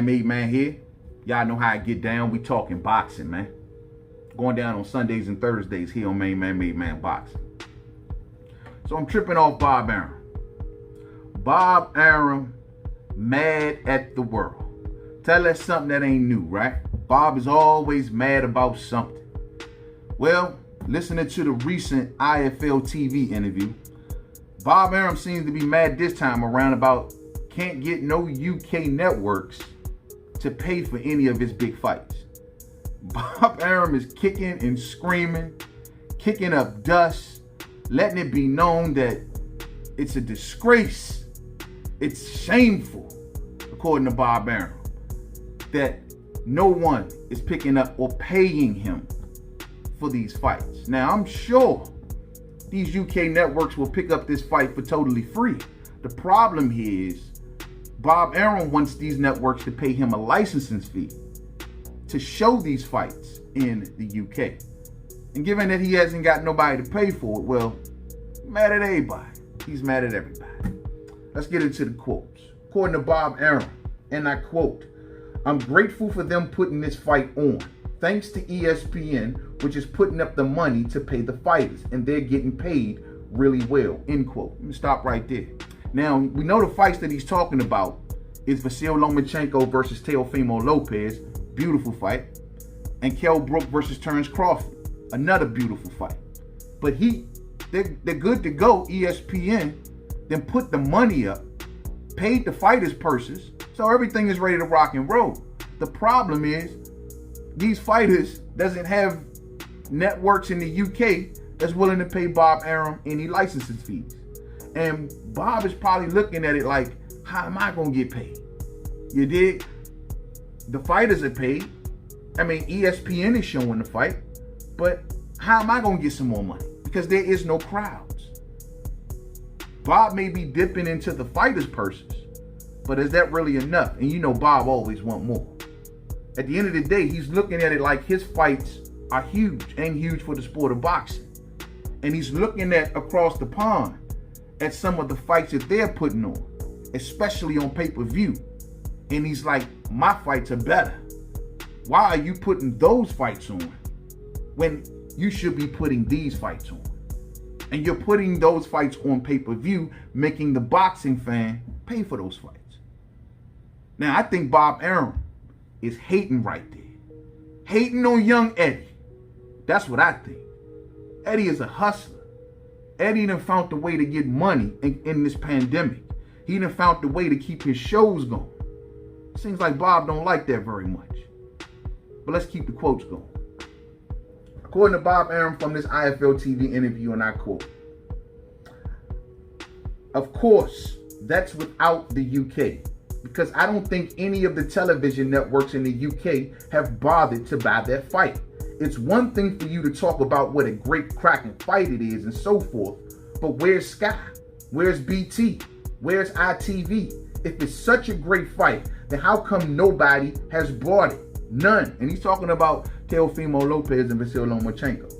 Mainman here. Y'all know how I get down. We talking boxing, man. Going down on Sundays and Thursdays here on MainmanMademan Boxing. So I'm tripping off Bob Arum. Bob Arum mad at the world. Tell us something that ain't new, right? Bob is always mad about something. Well, listening to the recent IFL TV interview, Bob Arum seems to be mad this time around about can't get no UK networks to pay for any of his big fights. Bob Arum is kicking and screaming, kicking up dust, letting it be known that it's a disgrace, it's shameful, according to Bob Arum, that no one is picking up or paying him for these fights. Now, I'm sure these UK networks will pick up this fight for totally free. The problem here is Bob Arum wants these networks to pay him a licensing fee to show these fights in the UK. And given that he hasn't got nobody to pay for it, well, he's mad at everybody. He's mad at everybody. Let's get into the quotes. According to Bob Arum, and I quote, "I'm grateful for them putting this fight on. Thanks to ESPN, which is putting up the money to pay the fighters, and they're getting paid really well," end quote. Let me stop right there. Now, we know the fights that he's talking about is Vasyl Lomachenko versus Teofimo Lopez, beautiful fight, and Kell Brook versus Terrence Crawford, another beautiful fight. But they're good to go. ESPN then put the money up, paid the fighters' purses, so everything is ready to rock and roll. The problem is these fighters doesn't have networks in the UK that's willing to pay Bob Arum any licensing fees. And Bob is probably looking at it like, how am I gonna get paid? You dig? The fighters are paid. I mean, ESPN is showing the fight, but how am I gonna get some more money? Because there is no crowds. Bob may be dipping into the fighters' purses, but is that really enough? And you know Bob always want more. At the end of the day, he's looking at it like his fights are huge and huge for the sport of boxing. And he's looking at across the pond at some of the fights that they're putting on, especially on pay-per-view. And he's like, my fights are better. Why are you putting those fights on when you should be putting these fights on? And you're putting those fights on pay-per-view, making the boxing fan pay for those fights. Now, I think Bob Arum is hating right there. Hating on young Eddie. That's what I think. Eddie is a hustler. Eddie done found a way to get money in this pandemic. He done found a way to keep his shows going. Seems like Bob don't like that very much. But let's keep the quotes going. According to Bob Arum from this IFL TV interview, and I quote, "Of course, that's without the UK, because I don't think any of the television networks in the UK have bothered to buy that fight. It's one thing for you to talk about what a great cracking fight it is and so forth, but where's Sky? Where's BT? Where's ITV? If it's such a great fight, then how come nobody has brought it? None." And he's talking about Teofimo Lopez and Vasyl Lomachenko.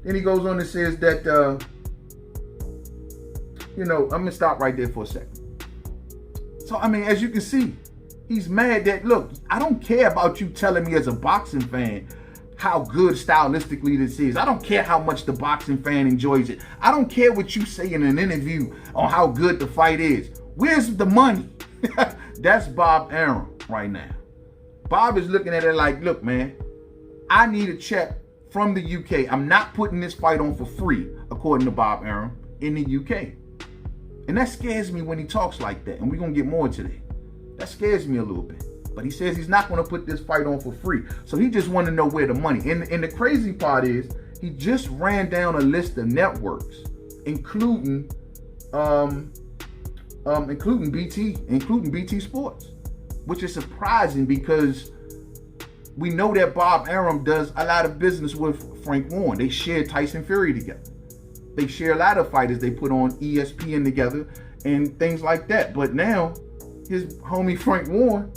Then he goes on and says that, I'm going to stop right there for a second. So, I mean, as you can see, he's mad that, look, I don't care about you telling me as a boxing fan how good stylistically this is. I don't care how much the boxing fan enjoys it. I don't care what you say in an interview on how good the fight is. Where's the money? That's Bob Arum right now. Bob is looking at it like, look, man, I need a check from the UK. I'm not putting this fight on for free, according to Bob Arum, in the UK. And that scares me when he talks like that. And we're going to get more into that. That scares me a little bit. But he says he's not going to put this fight on for free. So he just want to know where the money. And the crazy part is he just ran down a list of networks, including BT Sports, which is surprising because we know that Bob Arum does a lot of business with Frank Warren. They share Tyson Fury together. They share a lot of fighters they put on ESPN together and things like that. But now his homie Frank Warren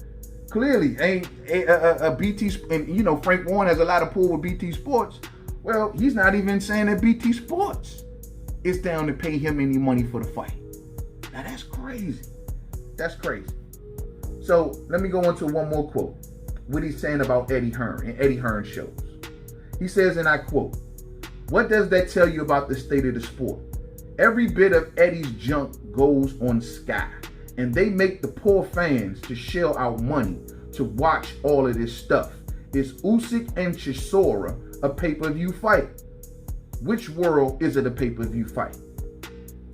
clearly ain't a BT, and Frank Warren has a lot of pull with BT Sports. Well, he's not even saying that BT Sports is down to pay him any money for the fight. Now that's crazy. That's crazy. So let me go into one more quote. What he's saying about Eddie Hearn and Eddie Hearn shows. He says, and I quote, "What does that tell you about the state of the sport? Every bit of Eddie's junk goes on Sky, and they make the poor fans to shell out money to watch all of this stuff. Is Usyk and Chisora a pay-per-view fight? Which world is it a pay-per-view fight?"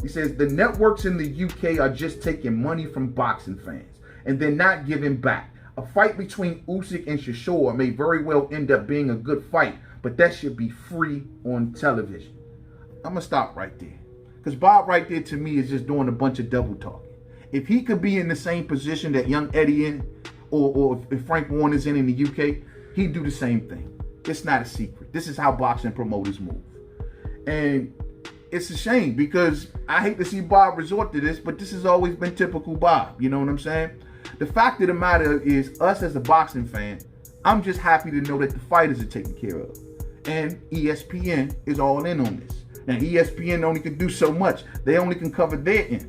He says, "The networks in the UK are just taking money from boxing fans, and they're not giving back. A fight between Usyk and Chisora may very well end up being a good fight, but that should be free on television." I'm going to stop right there. Because Bob right there to me is just doing a bunch of double talking. If he could be in the same position that young Eddie in, or if Frank Warner's in the UK, he'd do the same thing. It's not a secret. This is how boxing promoters move. And it's a shame because I hate to see Bob resort to this, but this has always been typical Bob. You know what I'm saying? The fact of the matter is, us as a boxing fan, I'm just happy to know that the fighters are taken care of. And ESPN is all in on this. Now, ESPN only can do so much. They only can cover their end.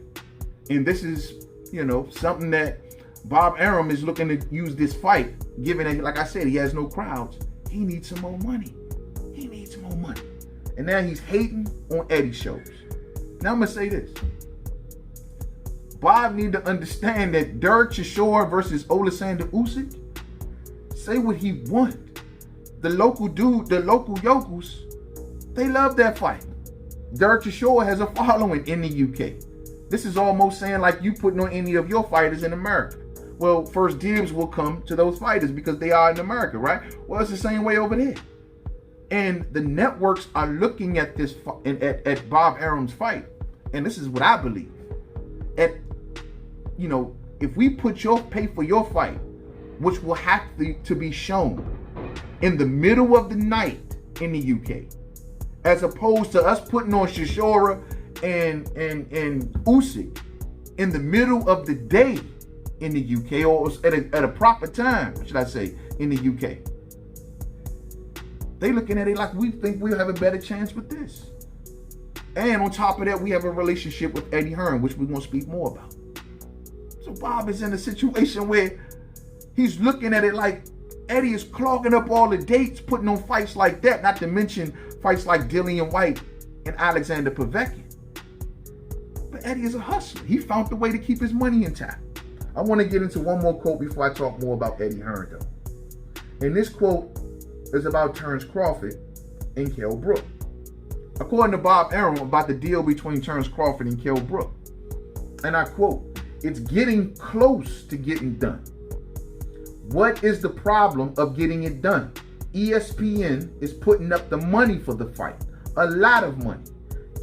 And this is, something that Bob Arum is looking to use this fight, given that, like I said, he has no crowds. He needs some more money. He needs more money. And now he's hating on Eddie shows. Now I'm going to say this. Bob need to understand that Derek Chisora versus Oleksandr Usyk, say what he want. The local yokels, they love that fight. Derek Chisora has a following in the UK. This is almost saying like you putting on any of your fighters in America. Well, first dibs will come to those fighters because they are in America, right? Well, it's the same way over there. And the networks are looking at this at Bob Arum's fight, and this is what I believe. If we pay for your fight, which will have to be shown in the middle of the night in the UK, as opposed to us putting on Chisora and Usyk in the middle of the day in the UK, or at a proper time, should I say, in the UK. They looking at it like we think we'll have a better chance with this. And on top of that, we have a relationship with Eddie Hearn, which we're going to speak more about. So Bob is in a situation where he's looking at it like Eddie is clogging up all the dates, putting on fights like that, not to mention fights like Dillian White and Alexander Povetkin. But Eddie is a hustler. He found the way to keep his money intact. I want to get into one more quote before I talk more about Eddie Hearn, though. And this quote is about Terrence Crawford and Kell Brook. According to Bob Arum, about the deal between Terrence Crawford and Kell Brook. And I quote, "It's getting close to getting done. What is the problem of getting it done? ESPN is putting up the money for the fight. A lot of money.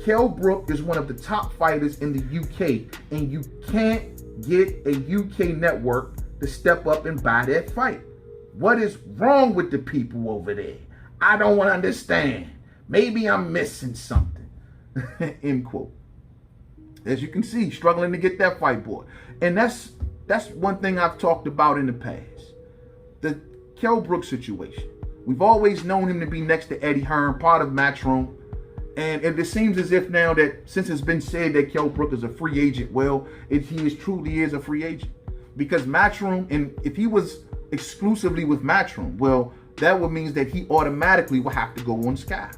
Kell Brook is one of the top fighters in the UK, and you can't get a UK network to step up and buy that fight. What is wrong with the people over there? I don't understand. Maybe I'm missing something." End quote. As you can see, struggling to get that fight, boy. And that's one thing I've talked about in the past. The Kell Brook situation. We've always known him to be next to Eddie Hearn, part of Matchroom. And it seems as if now that, since it's been said that Kell Brook is a free agent, well, he truly is a free agent. Because Matchroom, and if he was exclusively with Matchroom, well, that would mean that he automatically will have to go on Sky.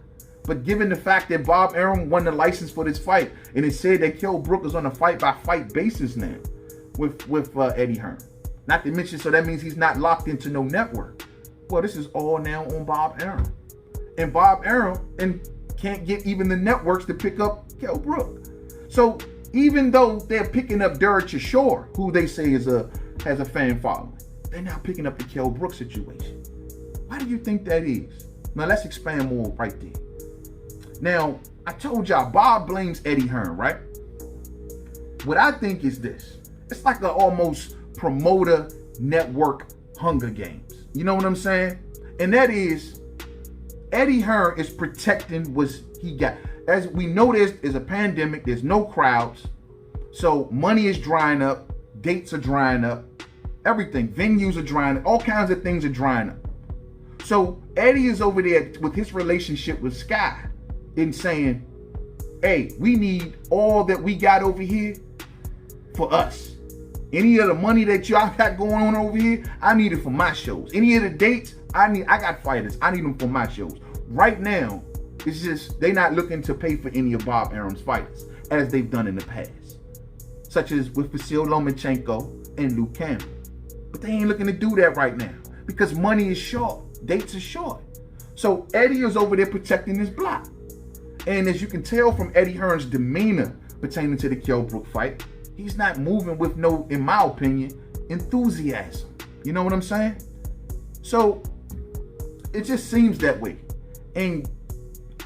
But given the fact that Bob Arum won the license for this fight, and it said that Kell Brook is on a fight-by-fight basis now with Eddie Hearn. Not to mention, so that means he's not locked into no network. Well, this is all now on Bob Arum. And Bob Arum can't get even the networks to pick up Kell Brook. So even though they're picking up Derek Chisora, who they say has a fan following, they're now picking up the Kell Brook situation. Why do you think that is? Now let's expand more right there. Now, I told y'all Bob blames Eddie Hearn, right? What I think is this. It's like an almost promoter network Hunger Games. You know what I'm saying? And that is, Eddie Hearn is protecting what he got. As we know, there's a pandemic, there's no crowds. So money is drying up, dates are drying up, everything, venues are drying up, all kinds of things are drying up. So Eddie is over there with his relationship with Sky and saying, hey, we need all that we got over here for us. Any of the money that y'all got going on over here, I need it for my shows. Any of the dates, I got fighters. I need them for my shows. Right now, it's just they not looking to pay for any of Bob Arum's fighters, as they've done in the past. Such as with Vasil Lomachenko and Luke Campbell. But they ain't looking to do that right now because money is short. Dates are short. So Eddie is over there protecting his block. And as you can tell from Eddie Hearn's demeanor pertaining to the Kell Brook fight, he's not moving with no, in my opinion, enthusiasm. You know what I'm saying? So it just seems that way. And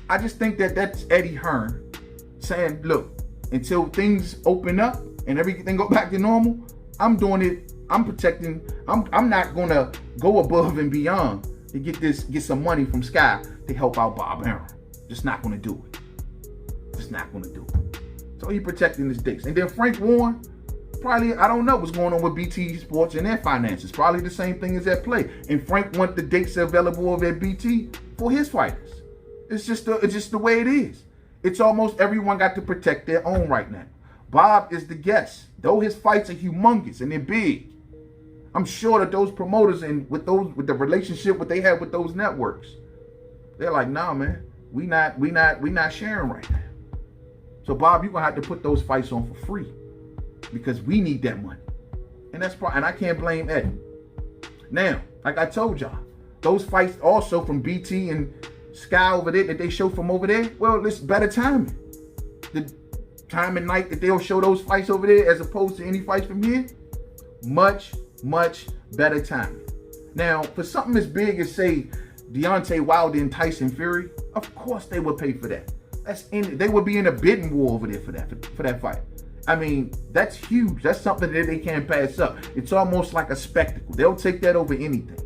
I just think that that's Eddie Hearn saying, look, until things open up and everything go back to normal, I'm doing it. I'm protecting. I'm not gonna go above and beyond to get some money from Sky to help out Bob Arum. Just not gonna do it. Just not gonna do it. So he protecting his dates. And then Frank Warren, probably, I don't know what's going on with BT Sports and their finances. Probably the same thing is at play. And Frank want the dates available over at BT for his fighters. It's just the way it is. It's almost everyone got to protect their own right now. Bob is the guest. Though his fights are humongous and they're big, I'm sure that those promoters and with the relationship what they have with those networks, they're like, nah, man, we not sharing right now. So Bob, you're gonna have to put those fights on for free because we need that money. And and I can't blame Eddie. Now, like I told y'all, those fights also from BT and Sky over there that they show from over there, well, it's better timing. The time and night that they'll show those fights over there as opposed to any fights from here, much better timing. Now, for something as big as, say, Deontay Wilder and Tyson Fury, of course they would pay for that. They would be in a bidding war over there for that fight. I mean, that's huge. That's something that they can't pass up. It's almost like a spectacle. They'll take that over anything.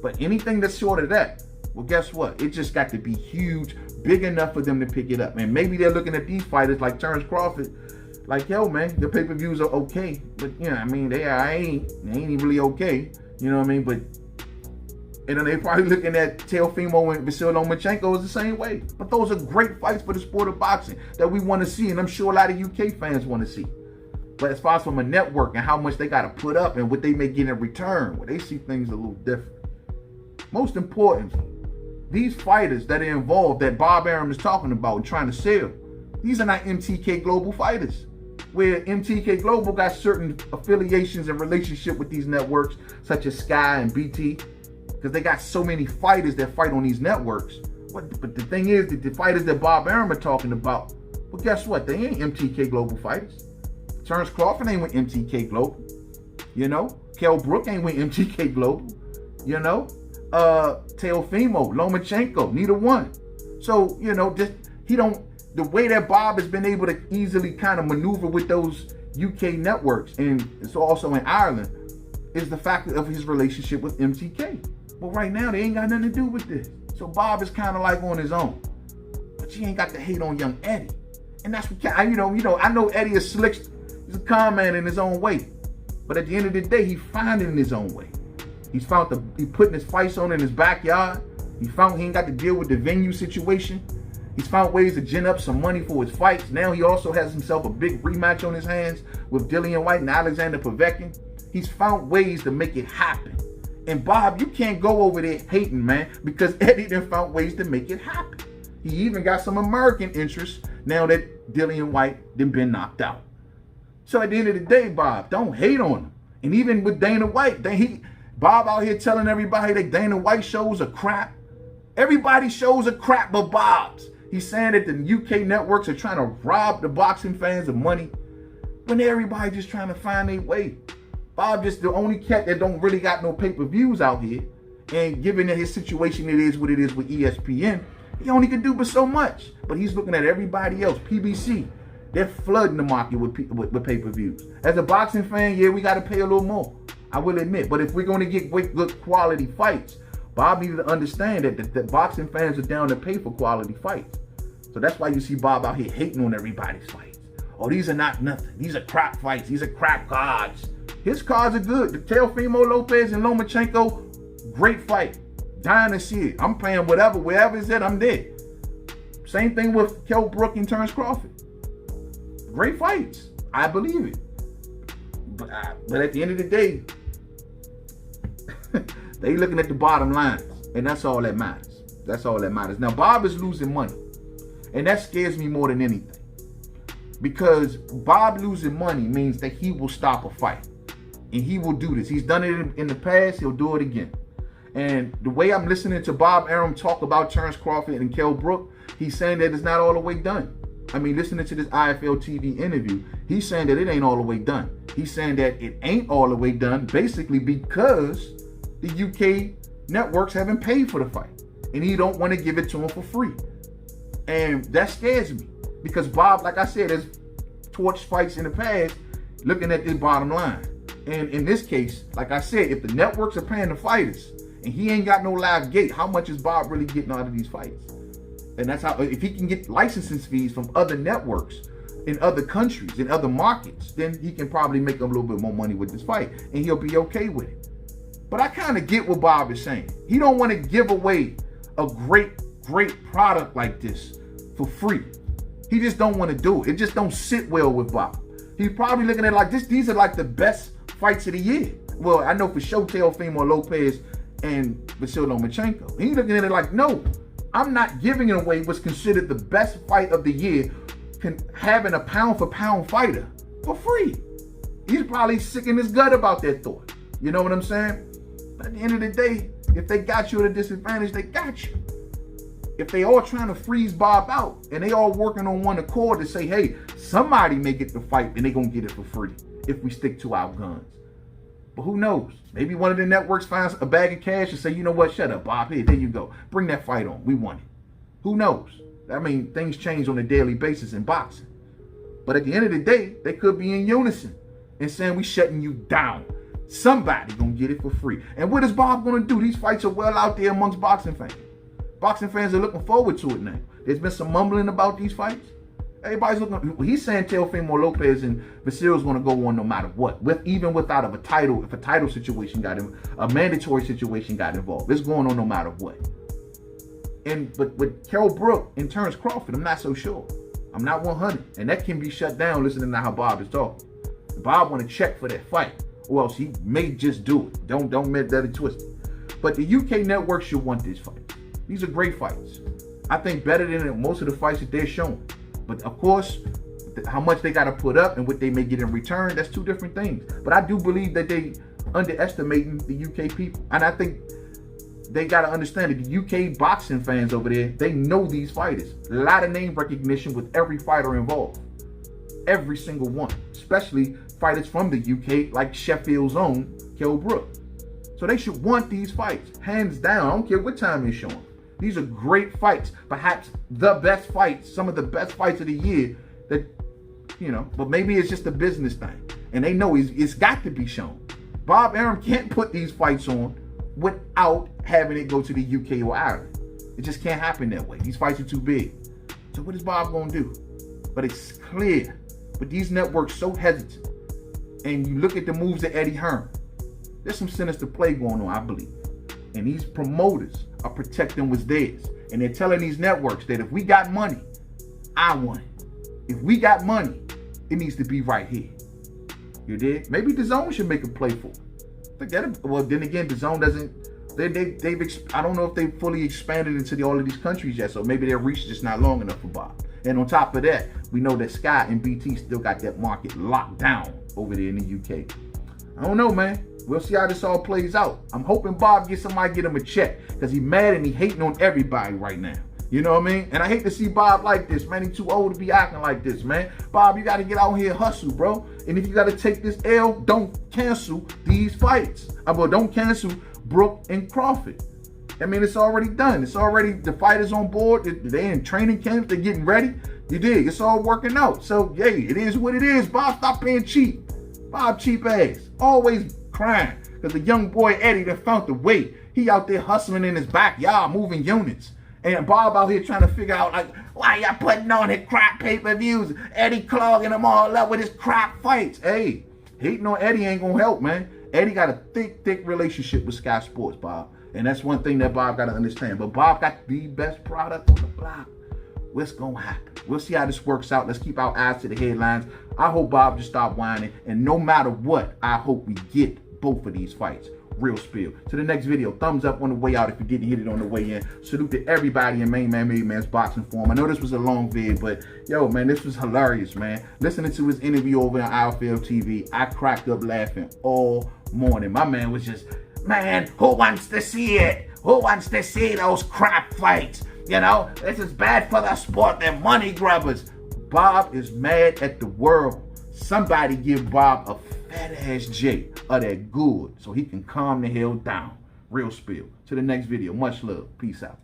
But anything that's short of that, well, guess what? It just got to be huge, big enough for them to pick it up. And maybe they're looking at these fighters like Terrence Crawford, like, yo, man, the pay-per-views are okay. But, you know, I mean, they ain't really okay. You know what I mean? But, and then they probably looking at Teofimo and Vasil Lomachenko is the same way. But those are great fights for the sport of boxing that we want to see. And I'm sure a lot of UK fans want to see. But as far as from a network and how much they got to put up and what they may get in return, well, they see things a little different. Most importantly, these fighters that are involved that Bob Arum is talking about and trying to sell, these are not MTK Global fighters. Where MTK Global got certain affiliations and relationship with these networks, such as Sky and BT, because they got so many fighters that fight on these networks. But the thing is that the fighters that Bob Arum are talking about, well, guess what? They ain't MTK Global fighters. Terrence Crawford ain't with MTK Global. You know? Kell Brook ain't with MTK Global. You know? Teofimo, Lomachenko, neither one. So, you know, the way that Bob has been able to easily kind of maneuver with those UK networks, and it's also in Ireland, is the fact of his relationship with MTK. But right now, they ain't got nothing to do with this. So Bob is kind of like on his own. But you ain't got to hate on young Eddie. And that's what, I know Eddie is slick. He's a con man in his own way. But at the end of the day, he's finding his own way. He putting his fights on in his backyard. He ain't got to deal with the venue situation. He's found ways to gin up some money for his fights. Now he also has himself a big rematch on his hands with Dillian White and Alexander Povetkin. He's found ways to make it happen. And Bob, you can't go over there hating, man, because Eddie done found ways to make it happen. He even got some American interests now that Dillian White done been knocked out. So at the end of the day, Bob, don't hate on him. And even with Dana White, Bob out here telling everybody that Dana White shows are crap. Everybody's shows are crap but Bob's. He's saying that the UK networks are trying to rob the boxing fans of money when everybody just trying to find their way. Bob just the only cat that don't really got no pay-per-views out here. And given that his situation it is what it is with ESPN, he only can do but so much. But he's looking at everybody else. PBC, they're flooding the market with pay-per-views. As a boxing fan, yeah, we got to pay a little more. I will admit. But if we're going to get good quality fights, Bob needed to understand that the boxing fans are down to pay for quality fights. So that's why you see Bob out here hating on everybody's fights. Oh, these are not nothing. These are crap fights. These are crap cards. His cards are good. The Teofimo Lopez and Lomachenko, great fight. Dying to see it. I'm paying wherever it's at, I'm there. Same thing with Kell Brook and Terrence Crawford. Great fights. I believe it. But at the end of the day, they looking at the bottom line, and that's all that matters. That's all that matters. Now, Bob is losing money, and that scares me more than anything, because Bob losing money means that he will stop a fight, and he will do this. He's done it in the past. He'll do it again. And the way I'm listening to Bob Arum talk about Terrence Crawford and Kell Brook, he's saying that it's not all the way done. I mean, listening to this IFL TV interview, he's saying that it ain't all the way done. He's saying that it ain't all the way done basically because the UK networks haven't paid for the fight, and he don't want to give it to him for free. And that scares me, because Bob, like I said, has torched fights in the past looking at this bottom line. And in this case, like I said, if the networks are paying the fighters and he ain't got no live gate, how much is Bob really getting out of these fights? And that's how, if he can get licensing fees from other networks in other countries, in other markets, then he can probably make a little bit more money with this fight, and he'll be okay with it. But I kind of get what Bob is saying. He don't want to give away a great product like this for free. He just don't want to do it. It just don't sit well with Bob. He's probably looking at it like this. These are like the best fights of the year. Well, I know for sure Teofimo Lopez and Vasyl Lomachenko. He's looking at it like, no, I'm not giving away what's considered the best fight of the year, having a pound-for-pound fighter for free. He's probably sick in his gut about that thought. You know what I'm saying? But at the end of the day, if they got you at a disadvantage, they got you. If they all trying to freeze Bob out and they all working on one accord to say, hey, somebody may get the fight and they gonna get it for free if we stick to our guns. But who knows? Maybe one of the networks finds a bag of cash and say, you know what, shut up, Bob. Here, there you go. Bring that fight on. We won it. Who knows? I mean, things change on a daily basis in boxing. But at the end of the day, they could be in unison and saying, we shutting you down. Somebody gonna get it for free. And what is Bob gonna do? These fights are well out there amongst boxing fans. Boxing fans are looking forward to it now. There's been some mumbling about these fights. Everybody's looking. He's saying Teofimo Lopez and Vasyl's going to go on no matter what. Even without a title, if a title situation got him, a mandatory situation got involved, it's going on no matter what. But with Kell Brook and Terrence Crawford, I'm not so sure. I'm not 100, and that can be shut down listening to how Bob is talking. Bob want to check for that fight, or else he may just do it. Don't let it twist it. But the UK network should want this fight. These are great fights. I think better than most of the fights that they're showing. But of course, how much they got to put up and what they may get in return, that's two different things. But I do believe that they underestimating the UK people. And I think they got to understand that the UK boxing fans over there, they know these fighters. A lot of name recognition with every fighter involved. Every single one. Especially fighters from the UK, like Sheffield's own Kell Brook. So they should want these fights. Hands down. I don't care what time they're showing. These are great fights, perhaps the best fights, some of the best fights of the year that, but maybe it's just a business thing. And they know it's got to be shown. Bob Arum can't put these fights on without having it go to the UK or Ireland. It just can't happen that way. These fights are too big. So what is Bob going to do? But it's clear, but these networks so hesitant. And you look at the moves of Eddie Hearn. There's some sinister play going on, I believe. And these promoters are protecting what's theirs. And they're telling these networks that if we got money, I want it. If we got money, it needs to be right here. You did? Maybe DAZN should make a play for it. Well, then again, DAZN doesn't. I don't know if they fully expanded into all of these countries yet. So maybe their reach is just not long enough for Bob. And on top of that, we know that Sky and BT still got that market locked down over there in the UK. I don't know, man. We'll see how this all plays out. I'm hoping Bob get him a check, because he's mad and he hating on everybody right now. You know what I mean? And I hate to see Bob like this, man. He's too old to be acting like this, man. Bob, you got to get out here and hustle, bro. And if you got to take this L, don't cancel these fights. Don't cancel Brook and Crawford. I mean, it's already done. It's already, the fighters on board. They're in training camps. They're getting ready. You dig? It's all working out. So, yay, it is what it is. Bob, stop being cheap. Bob, cheap ass. Always crying because the young boy Eddie that found the weight. He out there hustling in his backyard, moving units. And Bob out here trying to figure out, like, why y'all putting on his crap pay-per-views? Eddie clogging them all up with his crap fights. Hey, hating on Eddie ain't gonna help, man. Eddie got a thick relationship with Sky Sports, Bob. And that's one thing that Bob got to understand. But Bob got the best product on the block. What's gonna happen? We'll see how this works out. Let's keep our eyes to the headlines. I hope Bob just stop whining, and no matter what, I hope we get both of these fights. Real spill. To the next video. Thumbs up on the way out if you didn't hit it on the way in. Salute to everybody in Mademan's boxing forum. I know this was a long vid, but yo, man, this was hilarious, man. Listening to his interview over on IFL TV, I cracked up laughing all morning. My man was just, man, who wants to see it? Who wants to see those crap fights? You know, this is bad for the sport. They're money grubbers. Bob is mad at the world. Somebody give Bob a fat ass J of that good so he can calm the hell down. Real spill. To the next video. Much love. Peace out.